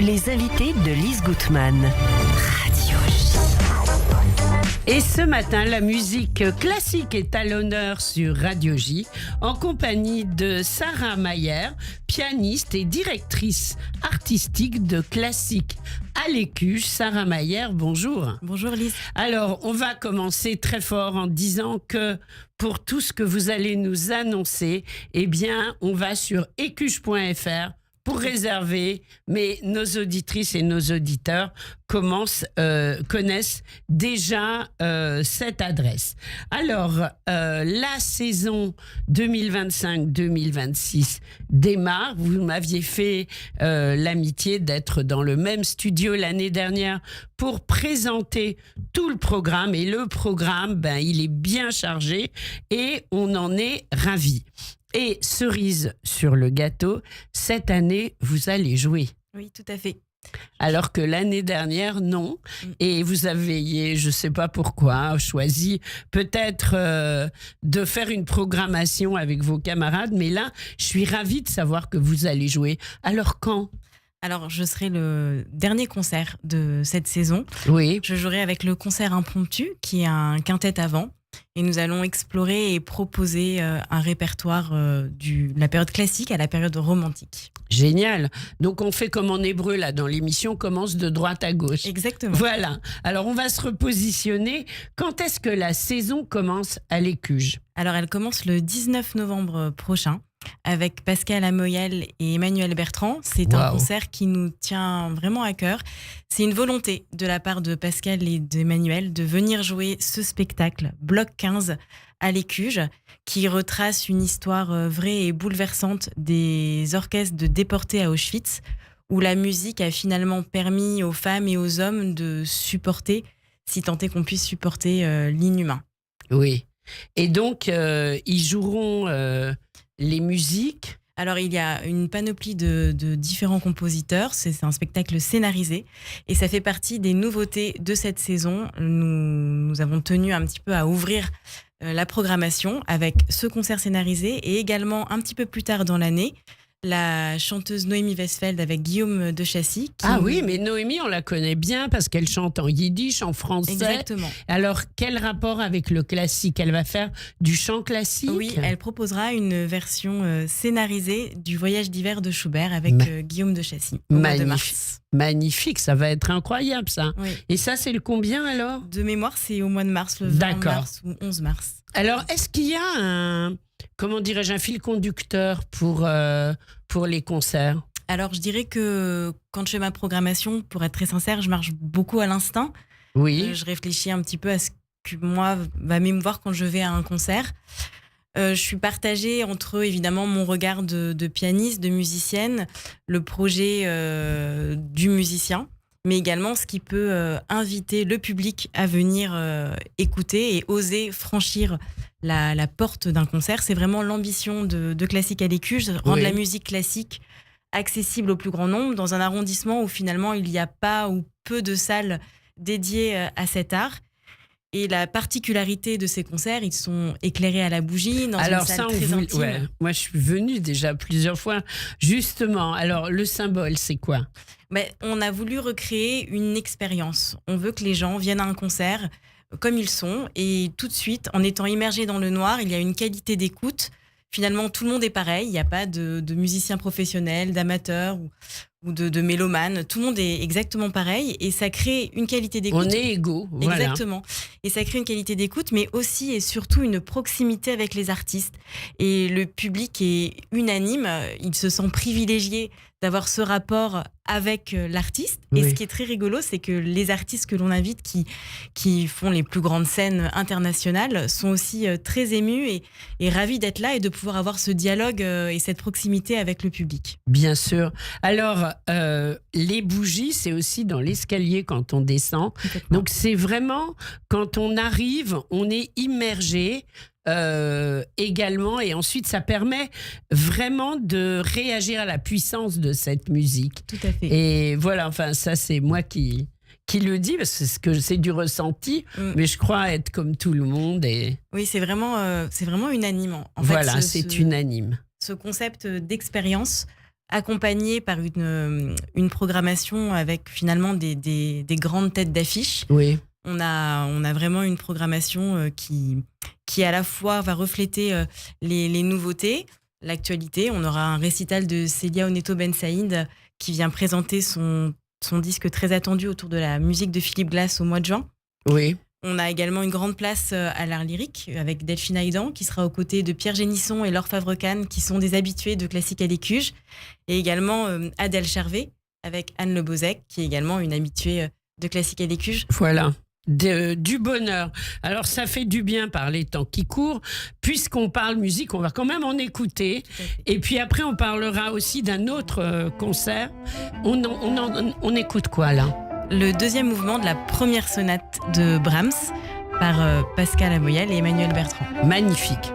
Les invités de Lise Gutmann. Radio J. Et ce matin, la musique classique est à l'honneur sur Radio J, en compagnie de Sarah Mayer, pianiste et directrice artistique de Classique à l'Écuge. Sarah Mayer, bonjour. Bonjour Lise. Alors, on va commencer très fort en disant que pour tout ce que vous allez nous annoncer, eh bien, on va sur écuge.fr pour réserver, mais nos auditrices et nos auditeurs connaissent déjà cette adresse. Alors, la saison 2025-2026 démarre. Vous m'aviez fait l'amitié d'être dans le même studio l'année dernière pour présenter tout le programme. Et le programme, il est bien chargé et on en est ravis. Et cerise sur le gâteau, cette année, vous allez jouer. Oui, tout à fait. Alors que l'année dernière, non. Et vous avez, je ne sais pas pourquoi, choisi peut-être de faire une programmation avec vos camarades. Mais là, je suis ravie de savoir que vous allez jouer. Alors quand ? Alors, je serai le dernier concert de cette saison. Oui. Je jouerai avec le concert impromptu, qui est un quintet à vent. Et nous allons explorer et proposer un répertoire de la période classique à la période romantique. Génial. Donc on fait comme en hébreu là dans l'émission, on commence de droite à gauche. Exactement. Voilà. Alors on va se repositionner. Quand est-ce que la saison commence à l'Écuge ? Alors elle commence le 19 novembre prochain avec Pascal Amoyel et Emmanuel Bertrand. C'est un concert qui nous tient vraiment à cœur. C'est une volonté de la part de Pascal et d'Emmanuel de venir jouer ce spectacle, Bloc 15, à l'Écuge, qui retrace une histoire vraie et bouleversante des orchestres de déportés à Auschwitz, où la musique a finalement permis aux femmes et aux hommes de supporter, si tant est qu'on puisse supporter, l'inhumain. Oui. Et donc, ils joueront les musiques. Alors, il y a une panoplie de différents compositeurs. C'est un spectacle scénarisé. Et ça fait partie des nouveautés de cette saison. Nous avons tenu un petit peu à ouvrir la programmation avec ce concert scénarisé et également un petit peu plus tard dans l'année, la chanteuse Noémie Westfeld avec Guillaume de Chassis. Oui, mais Noémie, on la connaît bien parce qu'elle chante en yiddish, en français. Exactement. Alors, quel rapport avec le classique ? Elle va faire du chant classique ? Oui, elle proposera une version scénarisée du Voyage d'hiver de Schubert avec Guillaume de Chassis au mois de mars. Magnifique, ça va être incroyable ça. Oui. Et ça, c'est le combien alors ? De mémoire, c'est au mois de mars, le 20 mars ou 11 mars. Alors, est-ce qu'il y a un fil conducteur pour les concerts ? Alors, je dirais que quand je fais ma programmation, pour être très sincère, je marche beaucoup à l'instinct. Oui. Je réfléchis un petit peu à ce que moi va m'émouvoir quand je vais à un concert. Je suis partagée entre, évidemment, mon regard de pianiste, de musicienne, le projet du musicien, mais également ce qui peut inviter le public à venir écouter et oser franchir la porte d'un concert. C'est vraiment l'ambition de Classique à l'Écuge, rendre la musique classique accessible au plus grand nombre dans un arrondissement où finalement il n'y a pas ou peu de salles dédiées à cet art. Et la particularité de ces concerts, ils sont éclairés à la bougie dans une salle très intime. Ouais. Moi, je suis venue déjà plusieurs fois. Justement, alors le symbole, c'est quoi ? On a voulu recréer une expérience. On veut que les gens viennent à un concert comme ils sont et tout de suite, en étant immergés dans le noir, il y a une qualité d'écoute. Finalement, tout le monde est pareil. Il n'y a pas de musiciens professionnels, d'amateurs ou de mélomanes. Tout le monde est exactement pareil et ça crée une qualité d'écoute. On est égaux, voilà. Exactement. Et ça crée une qualité d'écoute, mais aussi et surtout une proximité avec les artistes. Et le public est unanime. Il se sent privilégié d'avoir ce rapport avec l'artiste. Et ce qui est très rigolo, c'est que les artistes que l'on invite, qui font les plus grandes scènes internationales, sont aussi très émus et ravis d'être là et de pouvoir avoir ce dialogue et cette proximité avec le public. Bien sûr. Alors, les bougies, c'est aussi dans l'escalier quand on descend. Donc, c'est vraiment, quand on arrive, on est immergé également, et ensuite ça permet vraiment de réagir à la puissance de cette musique. Tout à fait. Et voilà, enfin ça c'est moi qui le dis parce que c'est du ressenti, mais je crois être comme tout le monde. Et oui, c'est vraiment unanime. En voilà, fait, c'est unanime. Ce concept d'expérience accompagné par une programmation avec finalement des grandes têtes d'affiche. Oui. On a vraiment une programmation qui à la fois va refléter les nouveautés, l'actualité. On aura un récital de Célia Oneto Ben Saïd qui vient présenter son disque très attendu autour de la musique de Philippe Glass au mois de juin. Oui. On a également une grande place à l'art lyrique avec Delphine Aïdan qui sera aux côtés de Pierre Génisson et Laure Favre-Cane qui sont des habitués de Classique à l'Écuge. Et également Adèle Charvet avec Anne Le Bozec qui est également une habituée de Classique à l'Écuge. Voilà. Du bonheur. Alors ça fait du bien par les temps qui courent. Puisqu'on parle musique, on va quand même en écouter. Et puis après, on parlera aussi d'un autre concert. On écoute quoi là ? Le deuxième mouvement de la première sonate de Brahms par Pascal Amoyal et Emmanuel Bertrand. Magnifique.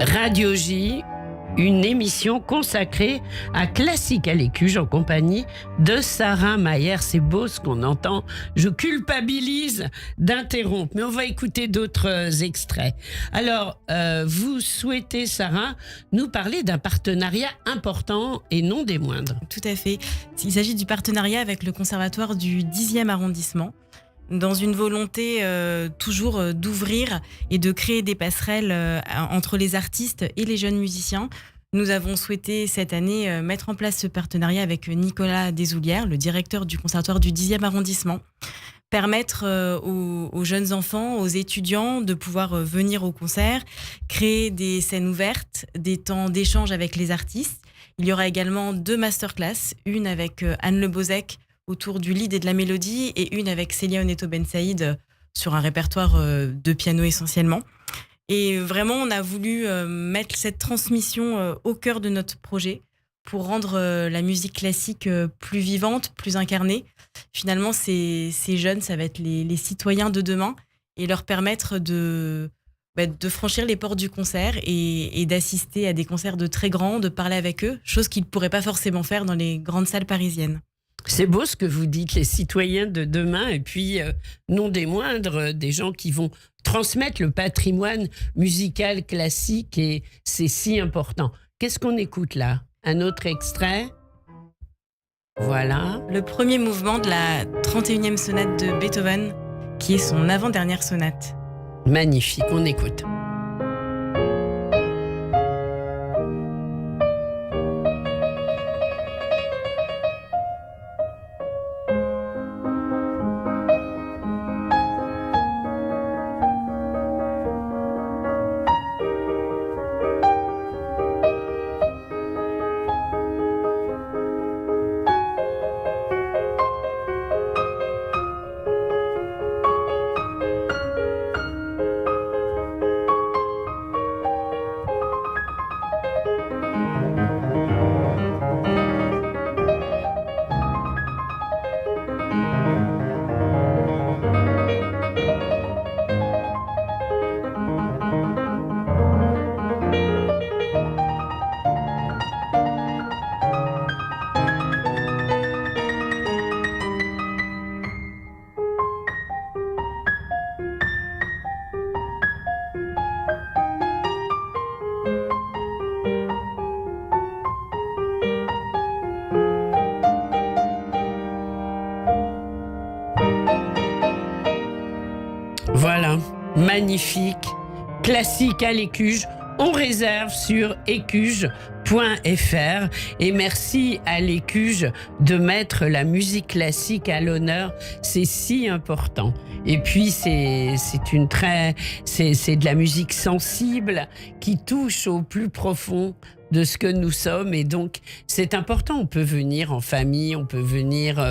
Radio J, une émission consacrée à Classique à l'Écuge en compagnie de Sarah Mayer. C'est beau ce qu'on entend. Je culpabilise d'interrompre, mais on va écouter d'autres extraits. Alors, vous souhaitez, Sarah, nous parler d'un partenariat important et non des moindres. Tout à fait. Il s'agit du partenariat avec le Conservatoire du 10e arrondissement. Dans une volonté toujours d'ouvrir et de créer des passerelles entre les artistes et les jeunes musiciens, nous avons souhaité cette année mettre en place ce partenariat avec Nicolas Desoulières, le directeur du Conservatoire du 10e arrondissement, permettre aux jeunes enfants, aux étudiants de pouvoir venir au concert, créer des scènes ouvertes, des temps d'échange avec les artistes. Il y aura également 2 masterclass, une avec Anne Le Bozec, autour du lead et de la mélodie, et une avec Célia Oneto Ben Saïd sur un répertoire de piano essentiellement. Et vraiment, on a voulu mettre cette transmission au cœur de notre projet pour rendre la musique classique plus vivante, plus incarnée. Finalement, ces jeunes, ça va être les citoyens de demain et leur permettre de franchir les portes du concert et d'assister à des concerts de très grands, de parler avec eux, chose qu'ils ne pourraient pas forcément faire dans les grandes salles parisiennes. C'est beau ce que vous dites, les citoyens de demain, et puis non des moindres, des gens qui vont transmettre le patrimoine musical classique, et c'est si important. Qu'est-ce qu'on écoute là ? Un autre extrait ? Voilà. Le premier mouvement de la 31e sonate de Beethoven, qui est son avant-dernière sonate. Magnifique, on écoute. Voilà, magnifique, Classique à l'Écuge. On réserve sur écuge.fr et merci à l'Écuge de mettre la musique classique à l'honneur, c'est si important. Et puis c'est de la musique sensible qui touche au plus profond de ce que nous sommes, et donc c'est important. On peut venir en famille, on peut venir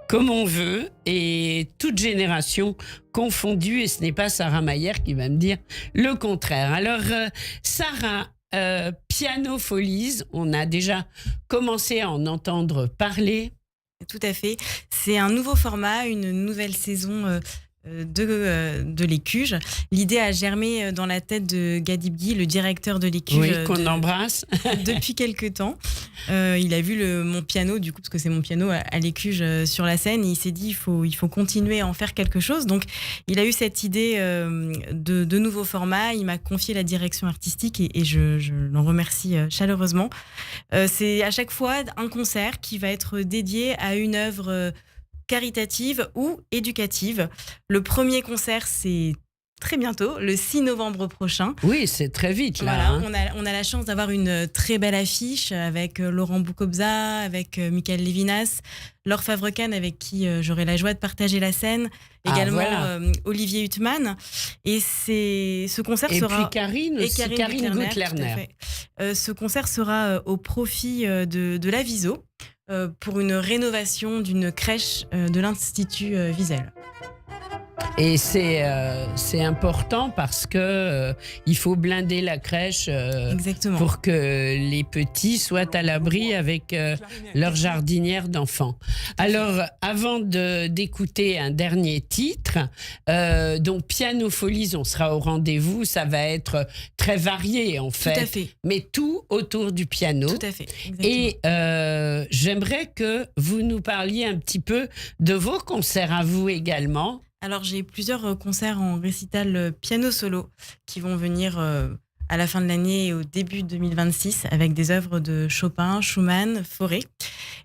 comme on veut, et toute génération confondue, et ce n'est pas Sarah Mayer qui va me dire le contraire. Alors Sarah, Piano Folies, on a déjà commencé à en entendre parler. Tout à fait, c'est un nouveau format, une nouvelle saison de l'Écuge. L'idée a germé dans la tête de Gadi Bgui, le directeur de l'Écuge. Oui, qu'on embrasse. Depuis quelques temps. Il a vu mon piano, du coup, parce que c'est mon piano à l'Écuge sur la scène, et il s'est dit il faut continuer à en faire quelque chose. Donc, il a eu cette idée de nouveaux formats. Il m'a confié la direction artistique et je l'en remercie chaleureusement. C'est à chaque fois un concert qui va être dédié à une œuvre caritative ou éducative. Le premier concert, c'est très bientôt, le 6 novembre prochain. Oui, c'est très vite là. Voilà, on a la chance d'avoir une très belle affiche avec Laurent Boukobza, avec Michael Lévinas, Laure Favre-Kahn avec qui j'aurai la joie de partager la scène, également Olivier Huttman. Et ce concert sera... Et puis Karine Gutlerner. Ce concert sera au profit de l'Aviso, pour une rénovation d'une crèche de l'Institut Wiesel. Et c'est important parce que il faut blinder la crèche pour que les petits soient à l'abri avec leur jardinière d'enfants. Alors, avant d'écouter un dernier titre, donc Piano Folies, on sera au rendez-vous. Ça va être très varié en fait. Tout à fait. Mais tout autour du piano. Tout à fait. Exactement. Et j'aimerais que vous nous parliez un petit peu de vos concerts à vous également. Alors, j'ai plusieurs concerts en récital piano solo qui vont venir à la fin de l'année et au début 2026 avec des œuvres de Chopin, Schumann, Fauré.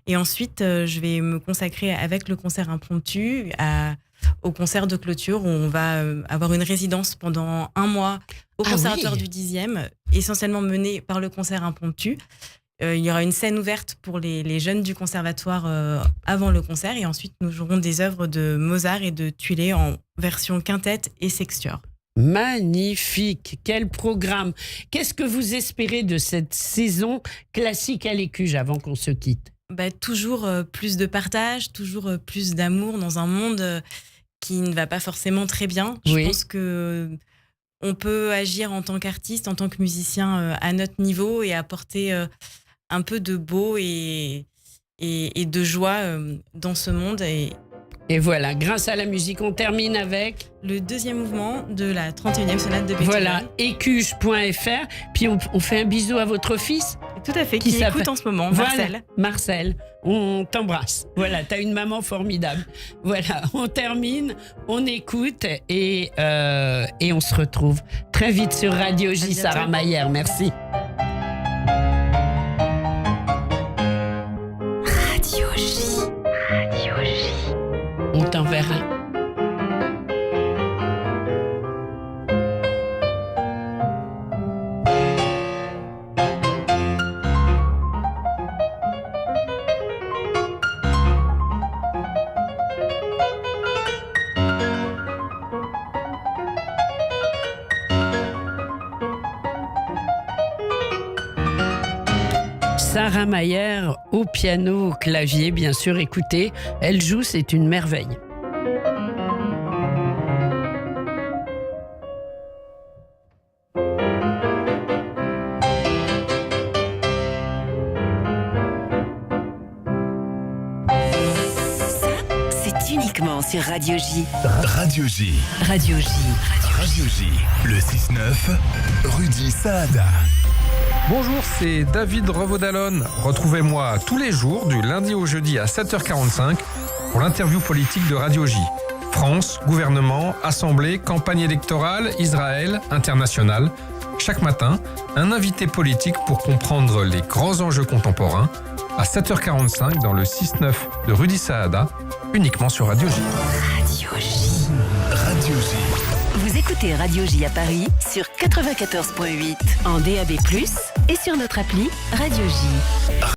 Et ensuite, je vais me consacrer avec le concert impromptu au concert de clôture où on va avoir une résidence pendant 1 mois au Conservatoire du 10e, essentiellement menée par le concert impromptu. Il y aura une scène ouverte pour les jeunes du conservatoire avant le concert, et ensuite nous jouerons des œuvres de Mozart et de Thuilé en version quintette et sextuor. Magnifique, quel programme! Qu'est-ce que vous espérez de cette saison classique à l'Écuge avant qu'on se quitte? Toujours plus de partage, toujours plus d'amour dans un monde qui ne va pas forcément très bien. Je pense que on peut agir en tant qu'artiste, en tant que musicien à notre niveau et apporter un peu de beau et de joie dans ce monde. Et voilà, grâce à la musique, on termine avec le 2e mouvement de la 31e sonate de Beethoven. Voilà, écuge.fr. Puis on fait un bisou à votre fils. Tout à fait, qui écoute en ce moment, Marcel. Voilà, Marcel, on t'embrasse. Voilà, t'as une maman formidable. Voilà, on termine, on écoute et on se retrouve très vite sur Radio J. Sarah Mayer, merci. Radio J. Radio J. On t'enverra. Sarah Mayer au piano, au clavier, bien sûr, écoutez, elle joue, c'est une merveille. C'est uniquement sur Radio J. Radio J. Radio J. Radio J. Le 6-9, Rudy Saada. Bonjour, c'est David Revaudalon. Retrouvez-moi tous les jours, du lundi au jeudi à 7h45, pour l'interview politique de Radio J. France, gouvernement, assemblée, campagne électorale, Israël, international. Chaque matin, un invité politique pour comprendre les grands enjeux contemporains, à 7h45 dans le 6-9 de Rudy Saada, uniquement sur Radio J. Radio J. Radio J. Vous écoutez écoutez Radio J à Paris sur 94.8 en DAB+, et sur notre appli Radio J.